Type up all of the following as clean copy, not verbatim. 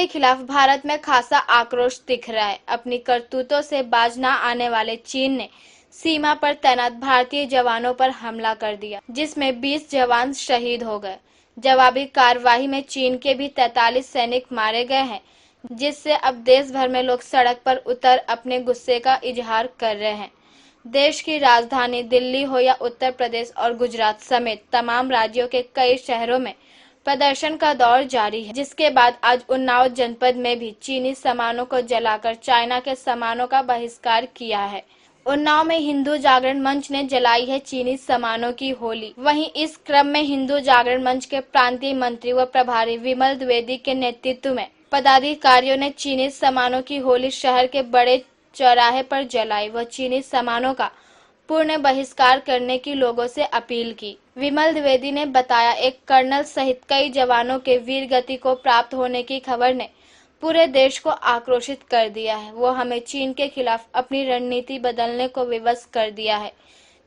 खिलाफ भारत में खासा आक्रोश दिख रहा है। अपनी करतूतों से बाज न आने वाले चीन ने सीमा पर तैनात भारतीय जवानों पर हमला कर दिया, जिसमें 20 जवान शहीद हो गए। जवाबी कार्रवाई में चीन के भी 43 सैनिक मारे गए हैं, जिससे अब देश भर में लोग सड़क पर उतर अपने गुस्से का इजहार कर रहे हैं। देश की राजधानी दिल्ली हो या उत्तर प्रदेश और गुजरात समेत तमाम राज्यों के कई शहरों में प्रदर्शन का दौर जारी है, जिसके बाद आज उन्नाव जनपद में भी चीनी सामानों को जलाकर चाइना के सामानों का बहिष्कार किया है। उन्नाव में हिंदू जागरण मंच ने जलाई है चीनी सामानों की होली। वहीं इस क्रम में हिंदू जागरण मंच के प्रांतीय मंत्री व प्रभारी विमल द्विवेदी के नेतृत्व में पदाधिकारियों ने चीनी सामानों की होली शहर के बड़े चौराहे पर जलाई व चीनी सामानों का पूर्ण बहिष्कार करने की लोगों से अपील की। विमल द्विवेदी ने बताया, एक कर्नल सहित कई जवानों के वीर गति को प्राप्त होने की खबर ने पूरे देश को आक्रोशित कर दिया है। वो हमें चीन के खिलाफ अपनी रणनीति बदलने को विवश कर दिया है।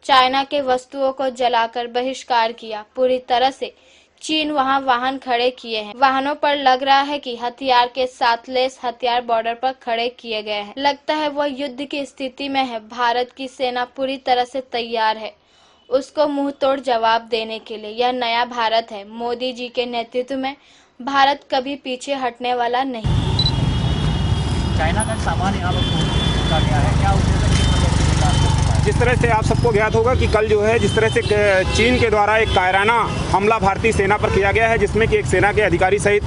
चाइना के वस्तुओं को जलाकर बहिष्कार किया। पूरी तरह से चीन वहां वाहन खड़े किए हैं। वाहनों पर लग रहा है कि हथियार के साथ लेस हथियार बॉर्डर पर खड़े किए गए हैं। लगता है वो युद्ध की स्थिति में है। भारत की सेना पूरी तरह से तैयार है उसको मुंह तोड़ जवाब देने के लिए। यह नया भारत है। मोदी जी के नेतृत्व में भारत कभी पीछे हटने वाला नहीं। चाइना का सामान यहाँ पर गया है, क्या उद्देश्य? जिस तरह से आप सबको ज्ञात होगा कि कल जो है जिस तरह से चीन के द्वारा एक कायराना हमला भारतीय सेना पर किया गया है, जिसमें कि एक सेना के अधिकारी सहित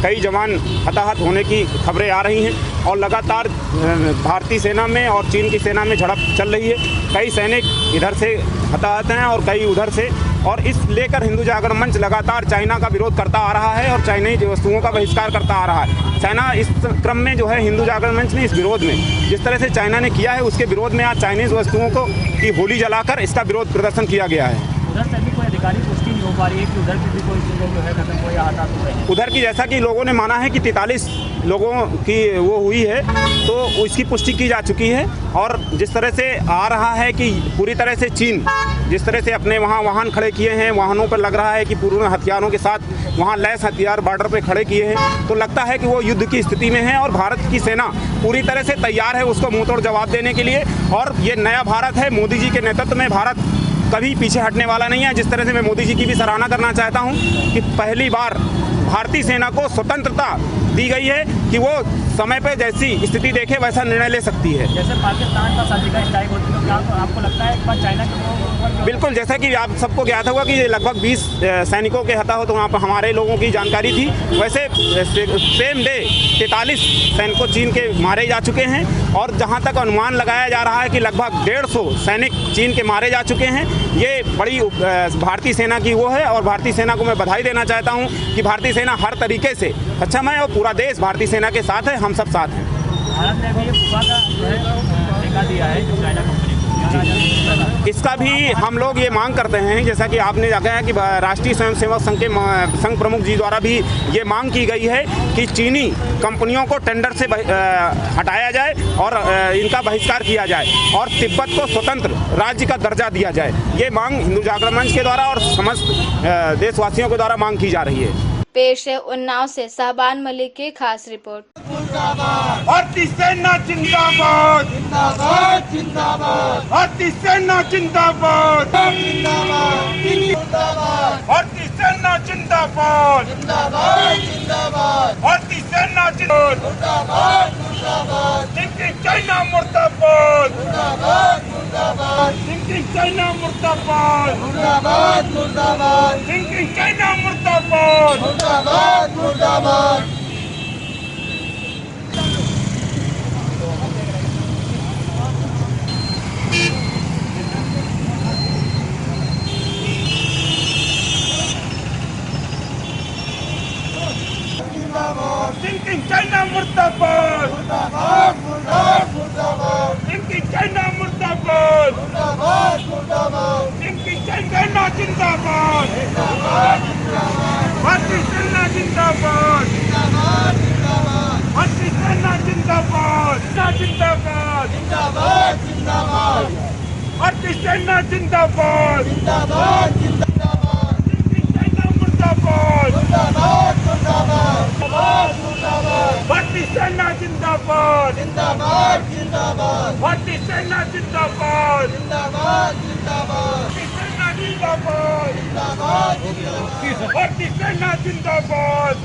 कई जवान हताहत होने की खबरें आ रही हैं और लगातार भारतीय सेना में और चीन की सेना में झड़प चल रही है। कई सैनिक इधर से हताहत हैं और कई उधर से, और इस लेकर हिंदू जागरण मंच लगातार चाइना का विरोध करता आ रहा है और चाइनीज वस्तुओं का बहिष्कार करता आ रहा है। चाइना इस क्रम में जो है हिंदू जागरण मंच ने इस विरोध में जिस तरह से चाइना ने किया है उसके विरोध में आज चाइनीज वस्तुओं को की होली जलाकर इसका विरोध प्रदर्शन किया गया है। उधर से भी कोई अधिकारी पुष्टि नहीं हो पा रही है कि उधर से भी कोई चीज़ें जो है खत्म हो या हताहत हो रही है। उधर की जैसा कि लोगों ने माना है कि 43 लोगों की वो हुई है, तो उसकी पुष्टि की जा चुकी है। और जिस तरह से आ रहा है कि पूरी तरह से चीन जिस तरह से अपने वहाँ वाहन खड़े किए हैं, वाहनों पर लग रहा है कि पूर्ण हथियारों के साथ वहाँ लैस हथियार बॉर्डर पे खड़े किए हैं, तो लगता है कि वो युद्ध की स्थिति में है और भारत की सेना पूरी तरह से तैयार है उसको मुंह तोड़ जवाब देने के लिए। और ये नया भारत है। मोदी जी के नेतृत्व में भारत कभी पीछे हटने वाला नहीं है। जिस तरह से मैं मोदी जी की भी सराहना करना चाहता हूँ कि पहली बार भारतीय सेना को स्वतंत्रता दी गई है कि वो समय पे जैसी स्थिति देखे वैसा निर्णय ले सकती है। जैसे पाकिस्तान का सर्जिकल स्ट्राइक होती है, तो आपको लगता है एक बार चाइना के बिल्कुल, जैसा कि आप सबको ज्ञात होगा कि लगभग 20 सैनिकों के हताहत वहाँ पर हमारे लोगों की जानकारी थी। वैसे सेम डे 43 सैनिकों चीन के मारे जा चुके हैं और जहाँ तक अनुमान लगाया जा रहा है कि लगभग 150 सैनिक चीन के मारे जा चुके हैं। ये बड़ी भारतीय सेना की वो है और भारतीय सेना को मैं बधाई देना चाहता हूँ कि भारतीय सेना हर तरीके से सक्षम है और पूरा देश भारतीय सेना के साथ है। हम सब साथ हैं। भारत ने भी ये फुफा का जो है ठेका दिया है जो चाइना कंपनी को, इसका भी हम लोग ये मांग करते हैं, जैसा कि आपने देखा है कि राष्ट्रीय स्वयंसेवक संघ के संघ प्रमुख जी द्वारा भी ये मांग की गई है कि चीनी कंपनियों को टेंडर से हटाया जाए और इनका बहिष्कार किया जाए और तिब्बत को स्वतंत्र राज्य का दर्जा दिया जाए। ये मांग हिंदू जागरण मंच के द्वारा और समस्त देशवासियों के द्वारा मांग की जा रही है। पेश है उन्नाव से शहबान मलिक की खास रिपोर्ट। भारतीय सेना जिंदाबाद, जिंदाबाद, जिंदाबाद। भारतीय सेना जिंदाबाद, जिंदाबाद, जिंदाबाद। भारतीय सेना जिंदाबाद, जिंदाबाद, जिंदाबाद। भारतीय सेना जिंदाबाद, जिंदाबाद। थिंकिंग चाइना मुर्दाबाद, मुर्दाबाद, मुर्दाबाद। थिंकिंग चाइना मुर्दाबाद, मुर्दाबाद, मुर्दाबाद। थिंकिंग चाइना मुर्दाबाद, मुर्दाबाद, मुर्दाबाद। Thinking China Murtabad, Murtabad, Murtabad, Murtabad. Thinking China Murtabad, Murtabad, Murtabad. Thinking China Jindabad, Jindabad, Jindabad. Bharatiya Sena Jindabad, Jindabad, Jindabad. Bharatiya Sena Jindabad, Jindabad, Jindabad, Jindabad. Bharatiya Sena Jindabad, Jindabad, Jindabad. Thinking China Murtabad, Murtabad, Murtabad. Murtabad, Murtabad. भारतीय सेना जिंदाबाद भारतीय सेना जिंदाबाद भारतीय सेना जिंदाबाद भारतीय सेना जिंदाबाद